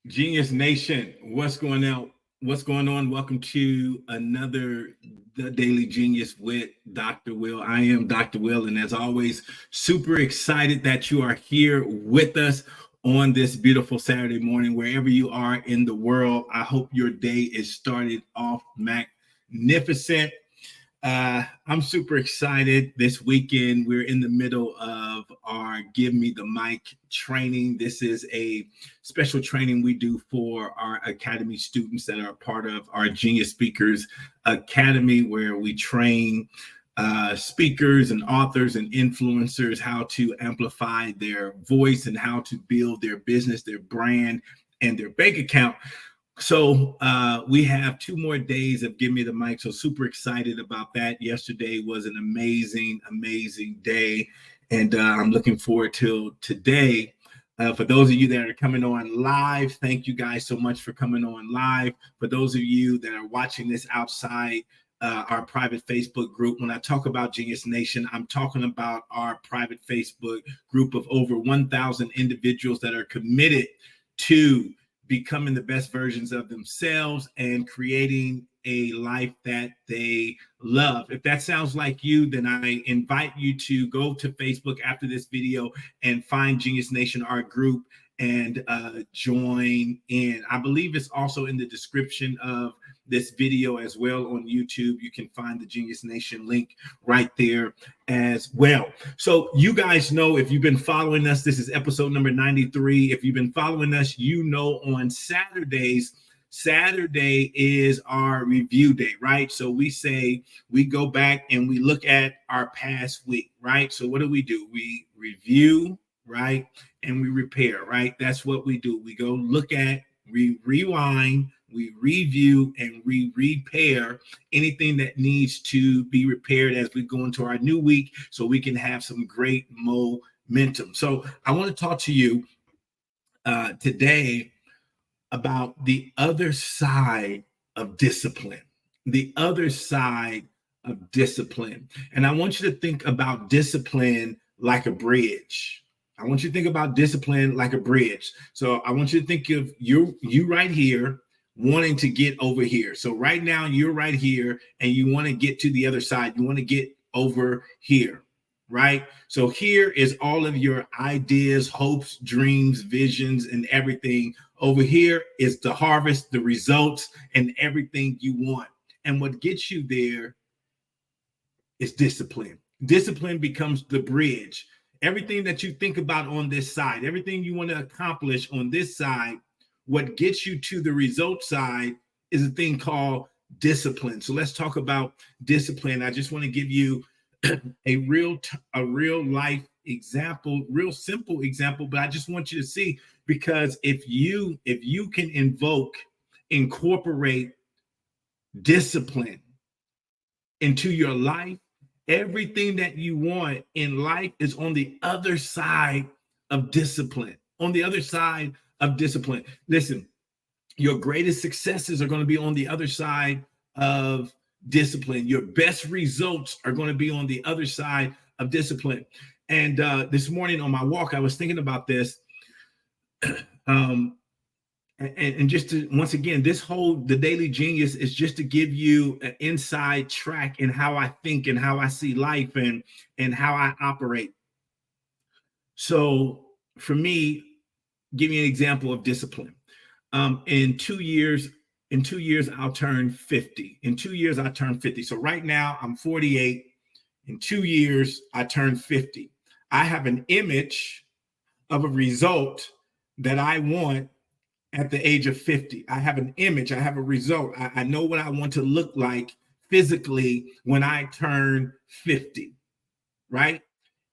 Genius Nation, what's going on? What's going on? Welcome to another The Daily Genius with Dr. Will. I am Dr. Will, and as always, super excited that you are here with us on this beautiful Saturday morning, wherever you are in the world. I hope your day is started off magnificent. I'm super excited. This weekend, we're in the middle of our Give Me the Mic training. This is a special training we do for our Academy students that are part of our Genius Speakers Academy, where we train speakers and authors and influencers how to amplify their voice and how to build their business, their brand, and their bank account. So we have 2 more days of Give Me the Mic. So super excited about that. Yesterday was an amazing day. And I'm looking forward to today. For those of you that are coming on live, thank you guys so much for coming on live. For those of you that are watching this outside our private Facebook group, when I talk about Genius Nation, I'm talking about our private Facebook group of over 1,000 individuals that are committed to becoming the best versions of themselves and creating a life that they love. If that sounds like you, then I invite you to go to Facebook after this video and find Genius Nation, our group, and join in. I believe it's also in the description of this video as well on YouTube. You can find the Genius Nation link right there as well. So you guys know, if you've been following us, this is episode number 93. If you've been following us, you know on Saturdays, Saturday is our review day, right? So we go back and we look at our past week, right? So what do? We review, right? And we repair, right? That's what we do. We go look at, we rewind, we review, and we repair anything that needs to be repaired as we go into our new week so we can have some great momentum. So I want to talk to you today about the other side of discipline, the other side of discipline. And I want you to think about discipline like a bridge. I want you to think about discipline like a bridge. So I want you to think of you right here wanting to get over here. So right now you're right here and you want to get to the other side. You want to get over here, right? So here is all of your ideas, hopes, dreams, visions, and everything. Over here is the harvest, the results, and everything you want. And what gets you there is discipline. Discipline becomes the bridge. Everything that you think about on this side, everything you want to accomplish on this side, what gets you to the result side is a thing called discipline. So let's talk about discipline. I just want to give you a real life example, real simple example, but I just want you to see, because if you can incorporate discipline into your life, everything that you want in life is on the other side of discipline. On the other side of discipline. Listen, your greatest successes are going to be on the other side of discipline. Your best results are going to be on the other side of discipline. And this morning on my walk, I was thinking about this. And just to, once again, the Daily Genius is just to give you an inside track in how I think and how I see life and how I operate. So for me, give me an example of discipline. In 2 years, I'll turn 50. In 2 years, I turn 50. So right now I'm 48. In 2 years, I turn 50. I have an image of a result that I want at the age of 50. I have an image, I have a result. I know what I want to look like physically when I turn 50, right?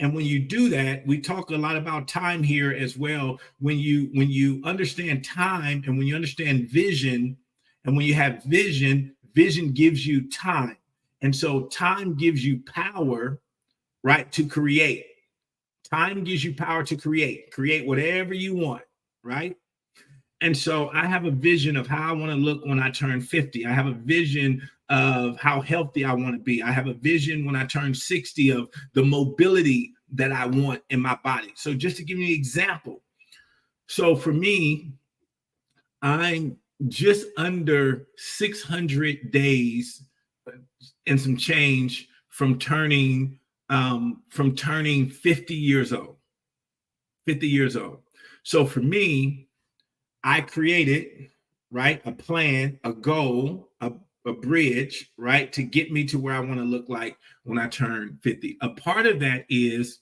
And when you do that, we talk a lot about time here as well. When you understand time and when you understand vision, and when you have vision, vision gives you time. And so time gives you power, right, to create. Time gives you power to create whatever you want, right? And so I have a vision of how I want to look when I turn 50. I have a vision of how healthy I want to be. I have a vision when I turn 60 of the mobility that I want in my body. So just to give you an example. So for me, I'm just under 600 days and some change from turning 50 years old. 50 years old. So for me, I created, right, a plan, a goal, a bridge, right, to get me to where I want to look like when I turn 50. A part of that is,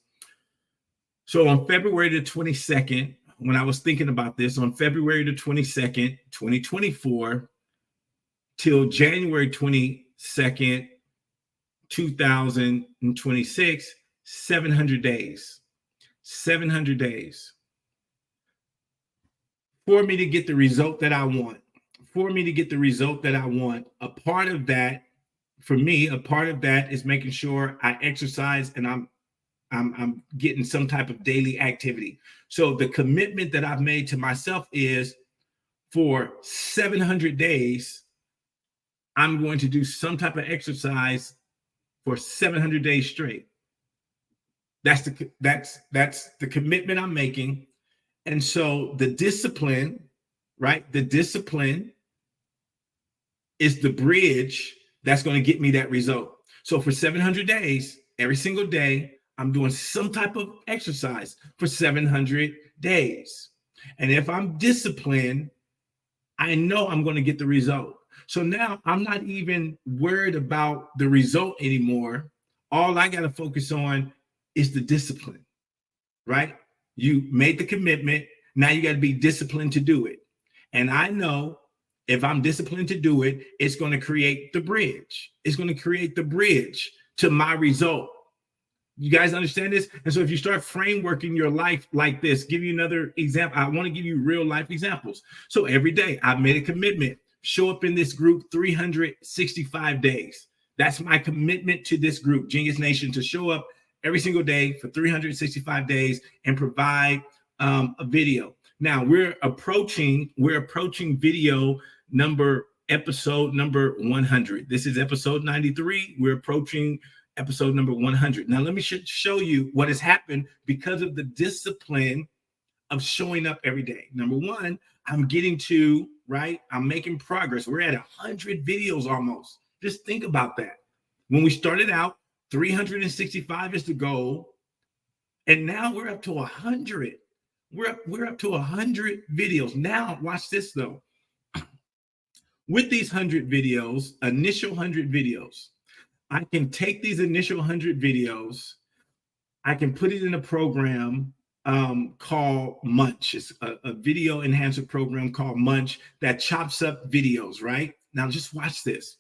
so on February the 22nd, when I was thinking about this, on February the 22nd, 2024, till January 22nd, 2026, 700 days. 700 days for me to get the result that I want. For me to get the result that I want, a part of that, for me, a part of that is making sure I exercise and I'm getting some type of daily activity. So the commitment that I've made to myself is for 700 days, I'm going to do some type of exercise for 700 days straight. That's the commitment I'm making. And so the discipline, right? The discipline is the bridge that's going to get me that result. So for 700 days, every single day, I'm doing some type of exercise for 700 days. And if I'm disciplined, I know I'm going to get the result. So now I'm not even worried about the result anymore. All I got to focus on is the discipline, right? You made the commitment. Now you got to be disciplined to do it. And I know if I'm disciplined to do it, it's going to create the bridge. It's going to create the bridge to my result. You guys understand this? And so if you start frameworking your life like this, give you another example. I want to give you real life examples. So every day I've made a commitment, show up in this group 365 days. That's my commitment to this group, Genius Nation, to show up every single day for 365 days and provide a video. Now we're approaching video episode number 100. This is episode 93. We're approaching episode number 100. Now let me show you what has happened because of the discipline of showing up every day. Number one, I'm getting to, right? I'm making progress. We're at 100 videos almost. Just think about that. When we started out, 365 is the goal. And now we're up to 100. We're up to 100 videos. Now, watch this though. With these 100 videos, initial 100 videos, I can take these initial 100 videos, I can put it in a program called Munch. It's a video enhancer program called Munch that chops up videos, right? Now just watch this.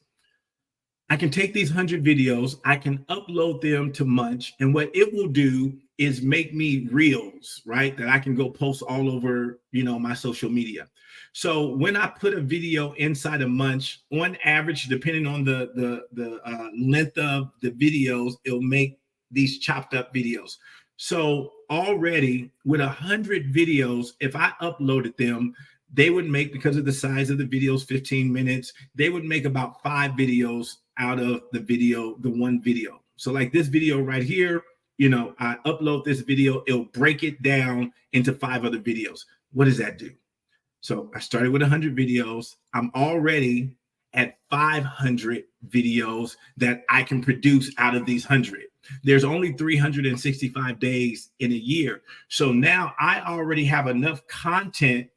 I can take these 100 videos, I can upload them to Munch, and what it will do is make me reels, right? That I can go post all over, my social media. So when I put a video inside of Munch, on average, depending on the length of the videos, it'll make these chopped up videos. So already with 100 videos, if I uploaded them, they would make, because of the size of the videos, 15 minutes, they would make about 5 videos out of the one video. So like this video right here, I upload this video, it'll break it down into 5 other videos. What does that do? So I started with 100 videos. I'm already at 500 videos that I can produce out of these 100. There's only 365 days in a year. So now I already have enough content.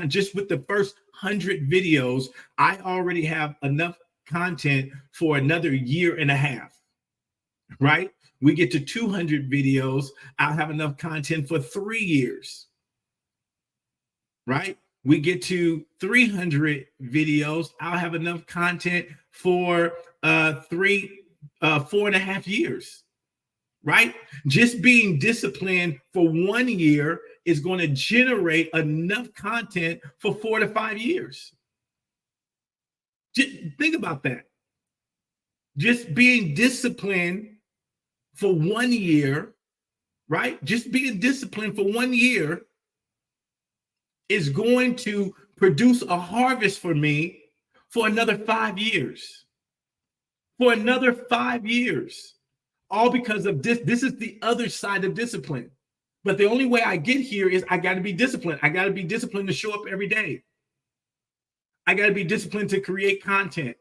Just with the first 100 videos. I already have enough content for another year and a half, right? We get to 200 videos. I'll have enough content for 3 years, right? We get to 300 videos. I'll have enough content for 4.5 years, right? Just being disciplined for 1 year is going to generate enough content for 4 to 5 years. Just think about that. Just being disciplined for 1 year, right? Just being disciplined for 1 year is going to produce a harvest for me for another 5 years. For another 5 years. All because of this. This is the other side of discipline. But the only way I get here is I got to be disciplined. I got to be disciplined to show up every day. I got to be disciplined to create content.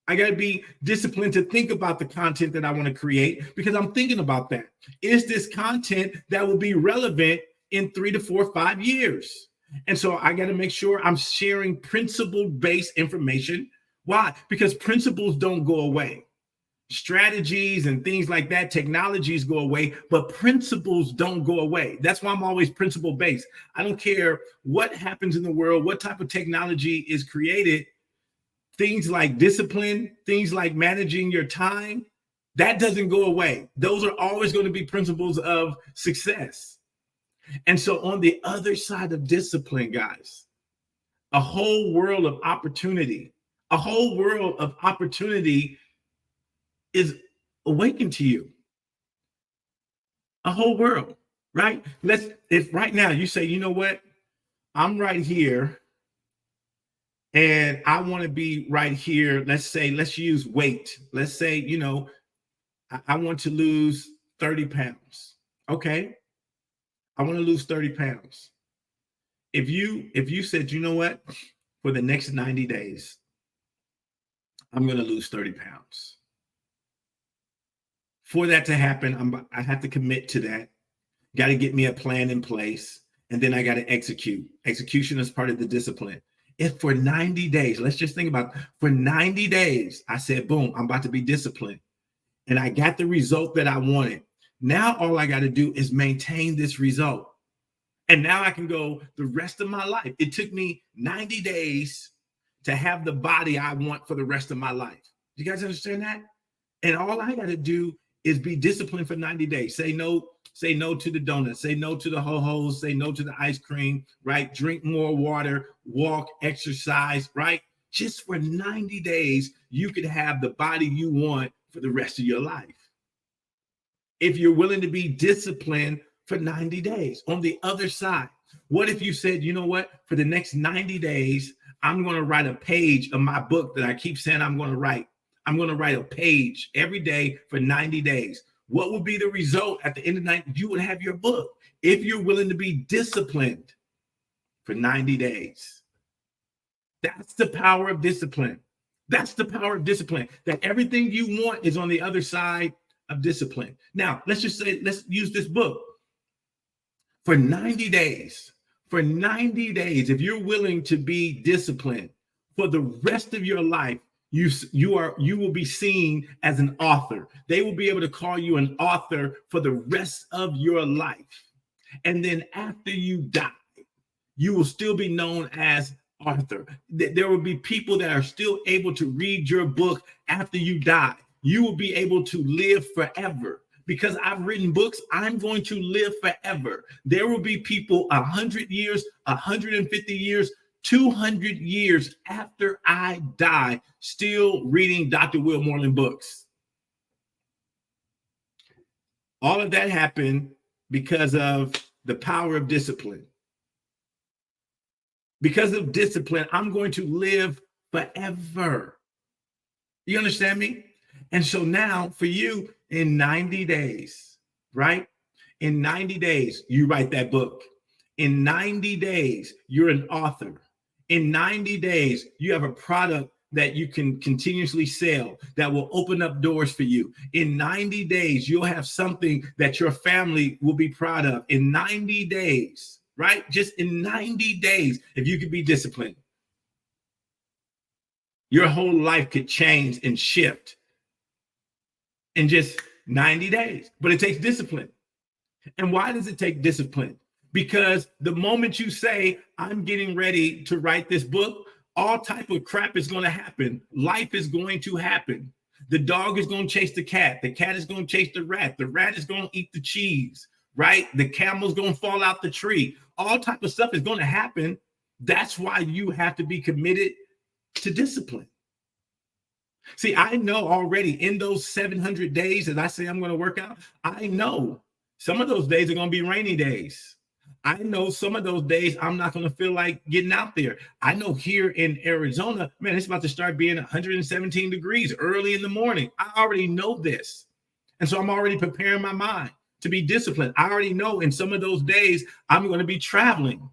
I got to be disciplined to think about the content that I want to create, because I'm thinking about that. Is this content that will be relevant in 3 to 4, 5 years? And so I got to make sure I'm sharing principle-based information. Why? Because principles don't go away. Strategies and things like that, technologies go away, but principles don't go away. That's why I'm always principle-based. I don't care what happens in the world, what type of technology is created. Things like discipline, things like managing your time, that doesn't go away. Those are always going to be principles of success. And so on the other side of discipline, guys, a whole world of opportunity, is awakened to you. A whole world, right? If right now you say, you know what, I'm right here and I want to be right here. Let's use weight. Let's say, I want to lose 30 pounds. Okay. I want to lose 30 pounds. If you said, you know what, for the next 90 days, I'm going to lose 30 pounds. For that to happen, I have to commit to that. Got to get me a plan in place. And then I got to execute. Execution is part of the discipline. If for 90 days, let's just think about, for 90 days, I said, boom, I'm about to be disciplined. And I got the result that I wanted. Now all I got to do is maintain this result. And now I can go the rest of my life. It took me 90 days to have the body I want for the rest of my life. You guys understand that? And all I got to do is be disciplined for 90 days. Say no to the donuts, say no to the ho-hos, say no to the ice cream, right? Drink more water, walk, exercise, right? Just for 90 days, you could have the body you want for the rest of your life. If you're willing to be disciplined for 90 days. On the other side, what if you said, you know what, for the next 90 days, I'm going to write a page of my book that I keep saying I'm going to write. I'm going to write a page every day for 90 days. What would be the result at the end of the night? You would have your book if you're willing to be disciplined for 90 days. That's the power of discipline. That's the power of discipline, that everything you want is on the other side of discipline. Now, let's use this book. For 90 days, if you're willing to be disciplined for the rest of your life, you will be seen as an author. They will be able to call you an author for the rest of your life. And then after you die, you will still be known as Arthur. There will be people that are still able to read your book after you die. You will be able to live forever. Because I've written books, I'm going to live forever. There will be people 100 years, 150 years, 200 years after I die, still reading Dr. Will Moreland books. All of that happened because of the power of discipline. Because of discipline, I'm going to live forever. You understand me? And so now for you, in 90 days, right? In 90 days, you write that book. In 90 days, you're an author. In 90 days, you have a product that you can continuously sell that will open up doors for you. In 90 days, you'll have something that your family will be proud of. In 90 days, right? Just in 90 days, if you could be disciplined, your whole life could change and shift in just 90 days. But it takes discipline. And why does it take discipline? Because the moment you say, I'm getting ready to write this book, all type of crap is going to happen. Life is going to happen. The dog is going to chase the cat. The cat is going to chase the rat. The rat is going to eat the cheese, right? The camel's going to fall out the tree. All type of stuff is going to happen. That's why you have to be committed to discipline. See, I know already in those 700 days that I say I'm going to work out, I know some of those days are going to be rainy days. I know some of those days I'm not going to feel like getting out there. I know here in Arizona, man, it's about to start being 117 degrees early in the morning. I already know this. And so I'm already preparing my mind. to be disciplined. I already know in some of those days I'm going to be traveling.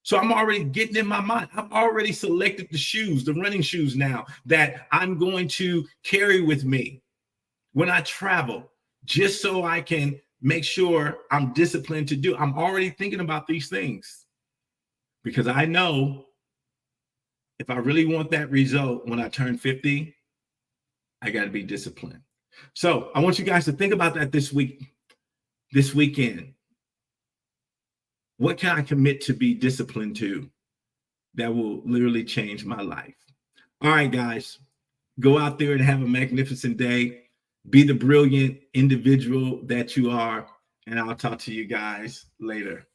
So I'm already getting in my mind. I've already selected the shoes, the running shoes now that I'm going to carry with me when I travel, just so I can make sure I'm disciplined to do. I'm already thinking about these things because I know if I really want that result when I turn 50, I got to be disciplined. So I want you guys to think about that this weekend. What can I commit to be disciplined to that will literally change my life? All right, guys, go out there and have a magnificent day. Be the brilliant individual that you are. And I'll talk to you guys later.